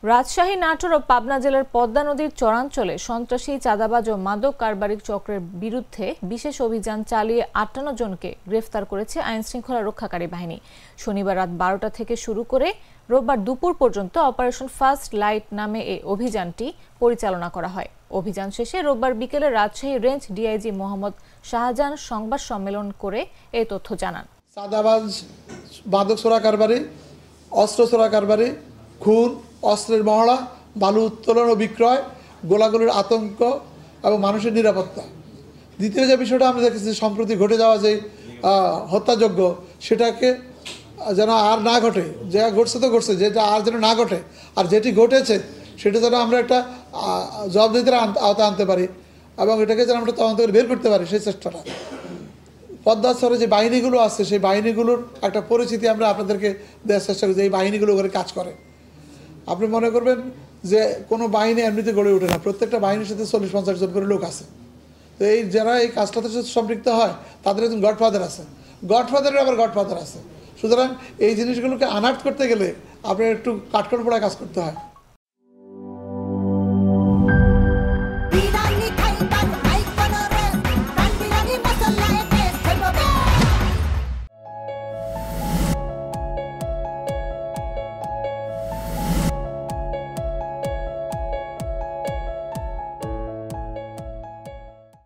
রাজশাহী, নাটোর ও পাবনা জেলার পদ্মা নদীর চরাঞ্চলে সন্ত্রাসী, চাঁদাবাজ ও মাদক কারবারির চক্রের বিরুদ্ধে বিশেষ অভিযান চালিয়ে ৫৮ জনকে গ্রেফতার করেছে আইনশৃঙ্খলা রক্ষাকারী বাহিনী। শনিবার রাত ১২টা থেকে শুরু করে রোববার দুপুর পর্যন্ত অপারেশন ফার্স্ট লাইট নামে এই অভিযানটি পরিচালনা করা হয়। অভিযান শেষে রোববার বিকেলে রাজশাহী রেঞ্জ ডিআইজি মোহাম্মদ শাহজাহান সংবাদ সম্মেলন করে এই তথ্য জানান। চাঁদাবাজ, মাদক চোরা কারবারি, অস্ত্র চোরা কারবারি, খুন, অস্ত্রের মহড়া, বালু উত্তোলন ও বিক্রয়, গোলাগুলির আতঙ্ক এবং মানুষের নিরাপত্তা। দ্বিতীয় যে বিষয়টা আমরা দেখেছি, সম্প্রতি ঘটে যাওয়া যে হত্যাযজ্ঞ, সেটাকে যেন আর না ঘটে। যা ঘটছে তো ঘটছে, যেটা আর যেন না ঘটে, আর যেটি ঘটেছে সেটা যেন আমরা একটা জবাবদিহিতার আওতায় আনতে পারি এবং এটাকে যেন আমরা তদন্ত করে বের করতে পারি, সেই চেষ্টাটা। পদ্মা স্তরে যে বাহিনীগুলো আছে, সেই বাহিনীগুলোর একটা পরিচিতি আমরা আপনাদেরকে দেওয়ার চেষ্টা করি, যে এই বাহিনীগুলো করে কাজ করে। আপনি মনে করবেন যে কোনো বাহিনী এমনিতে গড়ে ওঠে না, প্রত্যেকটা বাহিনীর সাথে ৪০-৫০ জন করে লোক আছে। তো এই যারা এই কাজটাতে সাথে সম্পৃক্ত হয়, তাদের একজন গডফাদার আছে, গডফাদারের আবার গডফাদার আছে। সুতরাং এই জিনিসগুলোকে আনার্ট করতে গেলে আপনার একটু কাঠখড় পোড়া কাজ করতে হয়।